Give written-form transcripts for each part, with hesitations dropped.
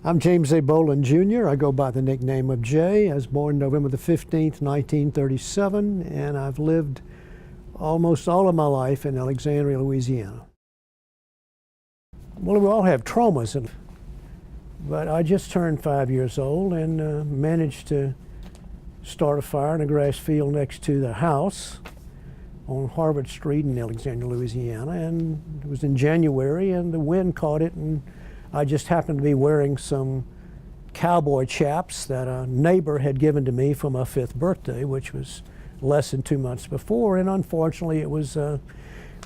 I'm James A. Bolen, Jr. I go by the nickname of Jay. I was born November the 15th, 1937, and I've lived almost all of my life in Alexandria, Louisiana. Well, we all have traumas, but I just turned 5 years old and managed to start a fire in a grass field next to the house on Harvard Street in Alexandria, Louisiana, and it was in January, and the wind caught it, and I just happened to be wearing some cowboy chaps that a neighbor had given to me for my 5th birthday, which was less than 2 months before, and unfortunately it was in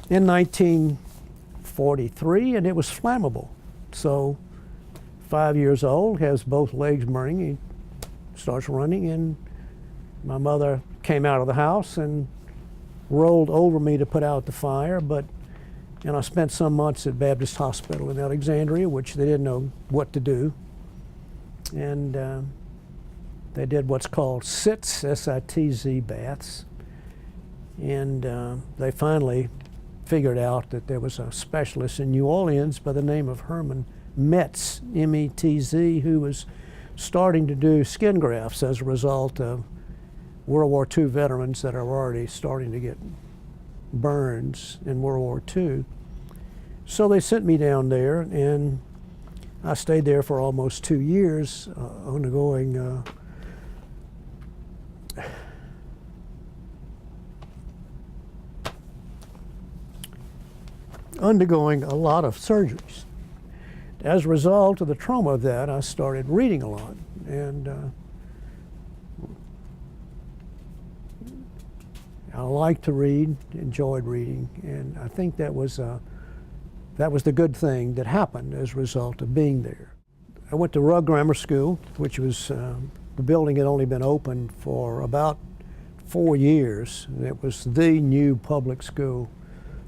1943, and it was flammable. So 5 years old, has both legs burning, he starts running, and my mother came out of the house and rolled over me to put out the fire, and I spent some months at Baptist Hospital in Alexandria, which they didn't know what to do. And they did what's called SITZ, S-I-T-Z baths. And they finally figured out that there was a specialist in New Orleans by the name of Herman Metz, M-E-T-Z, who was starting to do skin grafts as a result of World War II veterans that are already starting to get burns in World War II. So they sent me down there, and I stayed there for almost 2 years, undergoing a lot of surgeries. As a result of the trauma of that, I started reading a lot, and I liked to read, enjoyed reading, and I think that was the good thing that happened as a result of being there. I went to Rugg Grammar School, which was, the building had only been open for about 4 years, and it was the new public school.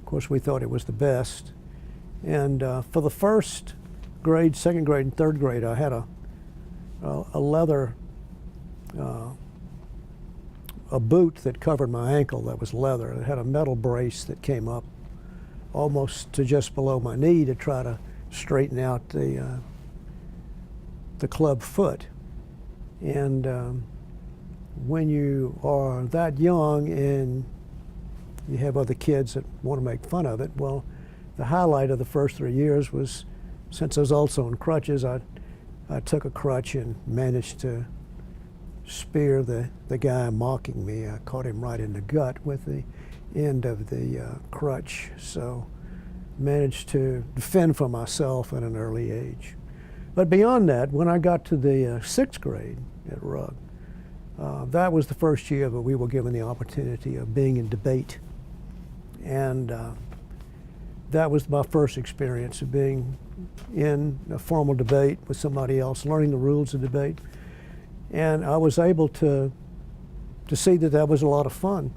Of course, we thought it was the best. And for the first grade, 2nd grade, and 3rd grade, I had a leather a boot that covered my ankle that was leather. It had a metal brace that came up almost to just below my knee to try to straighten out the club foot. And when you are that young and you have other kids that want to make fun of it, well, the highlight of the first 3 years was, since I was also on crutches, I took a crutch and managed to spear the guy mocking me. I caught him right in the gut with the end of the crutch, so managed to defend for myself at an early age. But beyond that, when I got to the 6th grade at Rugg, that was the first year that we were given the opportunity of being in debate. And that was my first experience of being in a formal debate with somebody else, learning the rules of debate. And I was able to see that that was a lot of fun.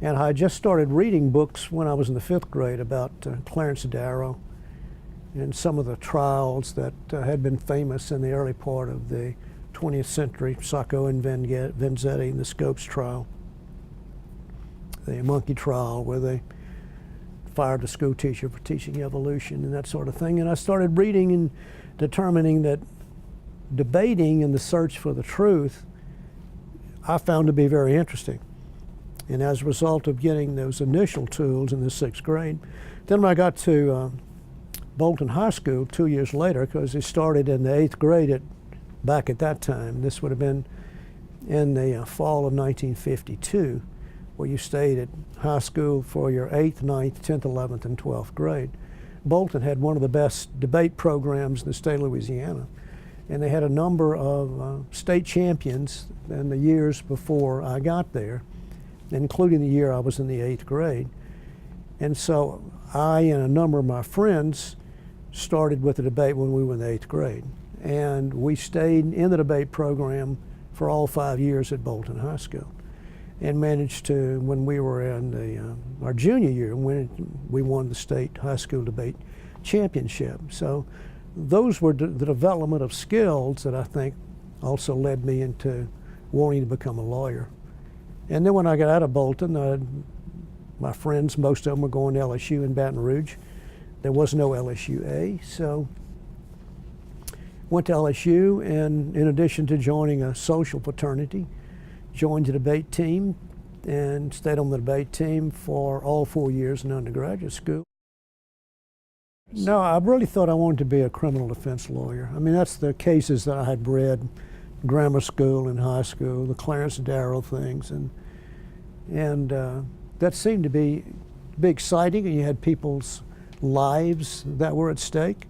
And I just started reading books when I was in the 5th grade about Clarence Darrow and some of the trials that had been famous in the early part of the 20th century, Sacco and Vanzetti and the Scopes trial, the monkey trial where they fired the school teacher for teaching evolution and that sort of thing. And I started reading and determining that debating and the search for the truth I found to be very interesting. And as a result of getting those initial tools in the 6th grade, then when I got to Bolton High School 2 years later, because it started in the 8th grade back at that time, this would have been in the fall of 1952, where you stayed at high school for your 8th, 9th, 10th, 11th, and 12th grade. Bolton had one of the best debate programs in the state of Louisiana. And they had a number of state champions in the years before I got there, including the year I was in the 8th grade. And so I and a number of my friends started with the debate when we were in the 8th grade. And we stayed in the debate program for all 5 years at Bolton High School, and managed to, when we were in our junior year, we won the state high school debate championship. So those were the development of skills that I think also led me into wanting to become a lawyer. And then when I got out of Bolton, my friends, most of them were going to LSU in Baton Rouge. There was no LSU-A, so went to LSU, and in addition to joining a social fraternity, joined the debate team and stayed on the debate team for all 4 years in undergraduate school. No, I really thought I wanted to be a criminal defense lawyer. I mean, that's the cases that I had read in grammar school and high school, the Clarence Darrow things, and that seemed to be exciting, and you had people's lives that were at stake.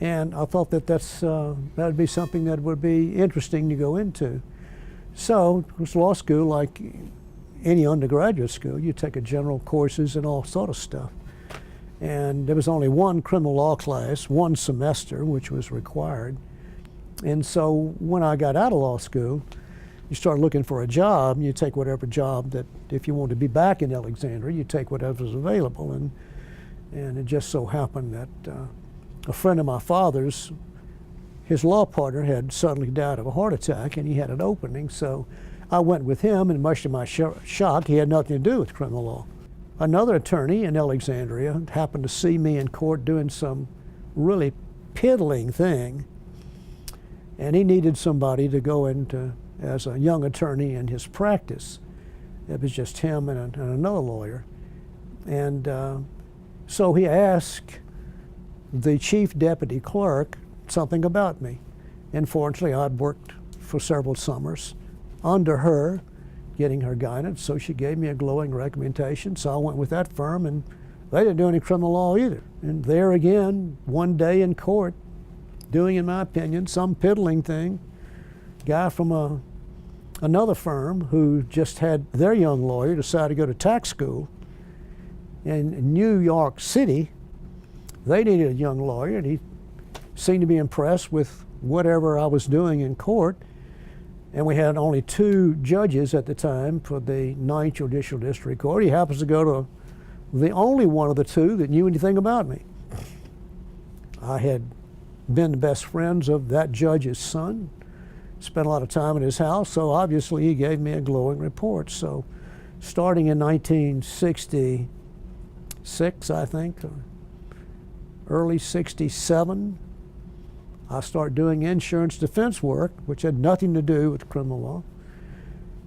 And I thought that that would be something that would be interesting to go into. So it was law school like any undergraduate school. You take a general courses and all sort of stuff. And there was only one criminal law class, one semester, which was required. And so when I got out of law school, you start looking for a job, and you take whatever job that, if you want to be back in Alexandria, you take whatever's available. And it just so happened that a friend of my father's, his law partner had suddenly died of a heart attack, and he had an opening. So I went with him, and much to my shock, he had nothing to do with criminal law. Another attorney in Alexandria happened to see me in court doing some really piddling thing, and he needed somebody to go into as a young attorney in his practice. It was just him and another lawyer. And so he asked the chief deputy clerk something about me. And fortunately, I'd worked for several summers under her, getting her guidance, so she gave me a glowing recommendation. So I went with that firm, and they didn't do any criminal law either. And there again, one day in court, doing, in my opinion, some piddling thing, guy from another firm who just had their young lawyer decide to go to tax school in New York City. They needed a young lawyer, and he seemed to be impressed with whatever I was doing in court. And we had only 2 judges at the time for the 9th Judicial District Court. He happens to go to the only one of the 2 that knew anything about me. I had been the best friends of that judge's son, spent a lot of time at his house, so obviously he gave me a glowing report. So starting in 1966, I think, or early 67, I started doing insurance defense work, which had nothing to do with criminal law.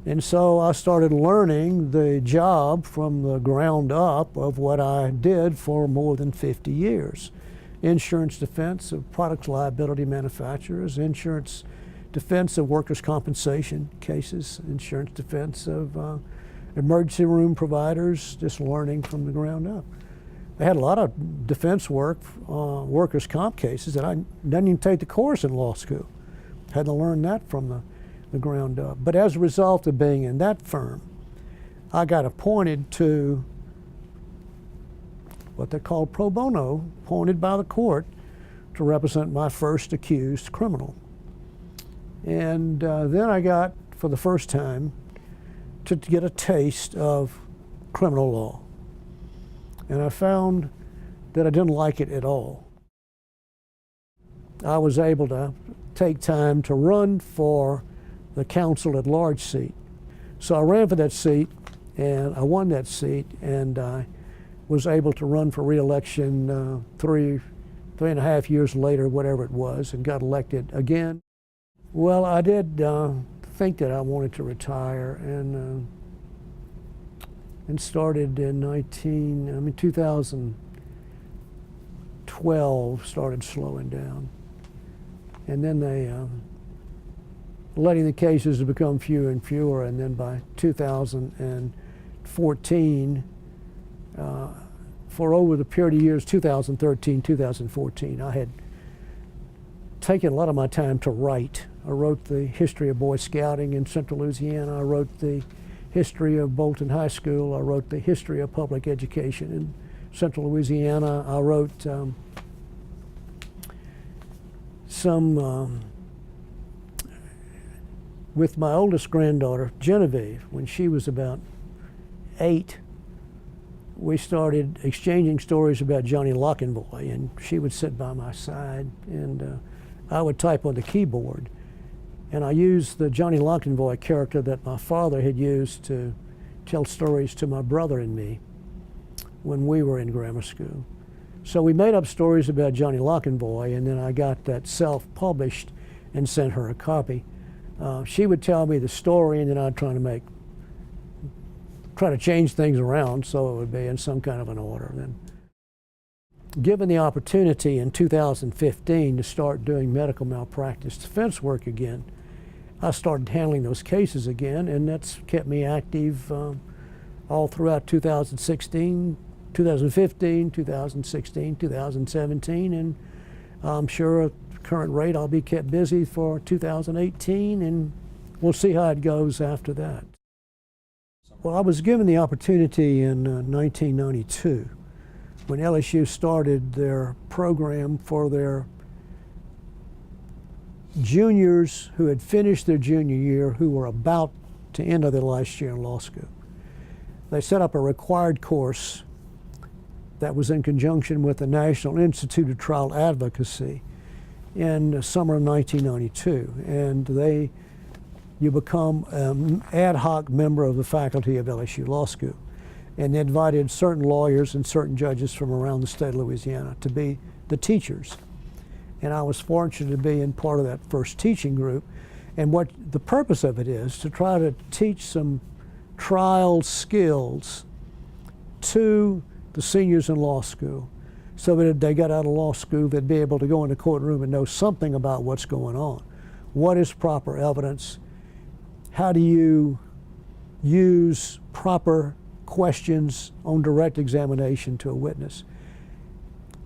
And so I started learning the job from the ground up of what I did for more than 50 years. Insurance defense of products liability manufacturers, insurance defense of workers' compensation cases, insurance defense of emergency room providers, just learning from the ground up. I had a lot of defense work, workers' comp cases that I didn't even take the course in law school. Had to learn that from the ground up. But as a result of being in that firm, I got appointed to what they call pro bono, appointed by the court to represent my first accused criminal. And then I got, for the first time, to get a taste of criminal law. And I found that I didn't like it at all. I was able to take time to run for the council at large seat. So I ran for that seat, and I won that seat, and I was able to run for re-election 3.5 years later, whatever it was, and got elected again. Well, I did think that I wanted to retire, and started in 2012, started slowing down. And then they, letting the cases become fewer and fewer, and then by 2014, for over the period of years, 2013, 2014, I had taken a lot of my time to write. I wrote the history of Boy Scouting in Central Louisiana. I wrote the history of Bolton High School. I wrote the history of public education in Central Louisiana. I wrote with my oldest granddaughter, Genevieve. When she was about 8, we started exchanging stories about Johnny Lockenboy, and she would sit by my side, and I would type on the keyboard. And I used the Johnny Lockenboy character that my father had used to tell stories to my brother and me when we were in grammar school. So we made up stories about Johnny Lockenboy, and then I got that self-published and sent her a copy. She would tell me the story, and then I'd try to change things around so it would be in some kind of an order. Then, given the opportunity in 2015 to start doing medical malpractice defense work again, I started handling those cases again, and that's kept me active all throughout 2016, 2015, 2016, 2017, and I'm sure at the current rate I'll be kept busy for 2018, and we'll see how it goes after that. Well, I was given the opportunity in 1992 when LSU started their program for their juniors who had finished their junior year, who were about to end their last year in law school. They set up a required course that was in conjunction with the National Institute of Trial Advocacy in the summer of 1992. And you become an ad hoc member of the faculty of LSU Law School. And they invited certain lawyers and certain judges from around the state of Louisiana to be the teachers. And I was fortunate to be in part of that first teaching group. And what the purpose of it is to try to teach some trial skills to the seniors in law school so that if they got out of law school, they'd be able to go in the courtroom and know something about what's going on. What is proper evidence? How do you use proper questions on direct examination to a witness?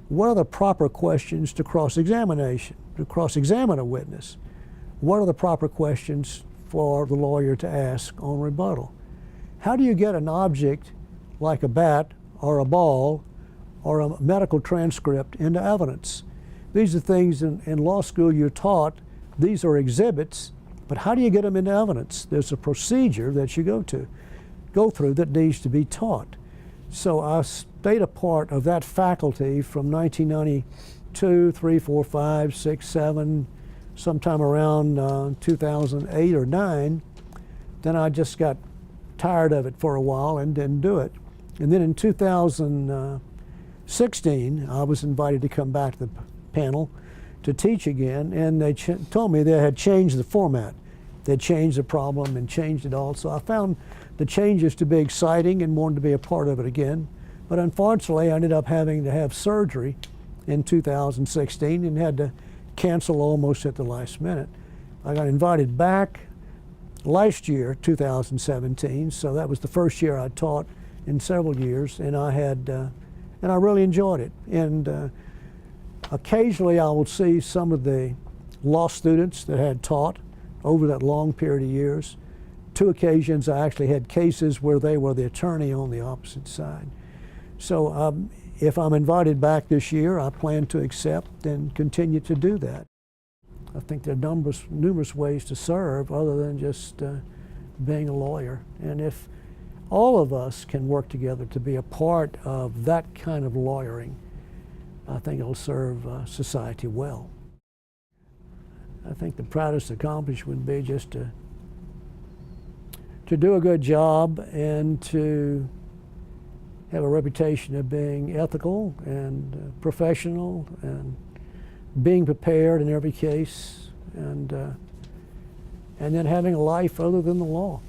What are the proper questions to cross-examine a witness? What are the proper questions for the lawyer to ask on rebuttal? How do you get an object like a bat or a ball or a medical transcript into evidence? These are things in law school you're taught. These are exhibits, but how do you get them into evidence? There's a procedure that you go through that needs to be taught. So I stayed a part of that faculty from 1992, 3, 4, 5, 6, 7, sometime around 2008 or 9. Then I just got tired of it for a while and didn't do it. And then in 2016, I was invited to come back to the panel to teach again, and they told me they had changed the format. They changed the problem and changed it all. So I found the changes to be exciting and wanted to be a part of it again. But unfortunately, I ended up having to have surgery in 2016 and had to cancel almost at the last minute. I got invited back last year, 2017, so that was the first year I taught in several years, and I really enjoyed it. And occasionally I will see some of the law students that had taught over that long period of years. 2 occasions I actually had cases where they were the attorney on the opposite side. So if I'm invited back this year, I plan to accept and continue to do that. I think there are numerous ways to serve other than just being a lawyer. And if all of us can work together to be a part of that kind of lawyering, I think it'll serve society well. I think the proudest accomplishment would be just to do a good job and to have a reputation of being ethical and professional and being prepared in every case, and then having a life other than the law.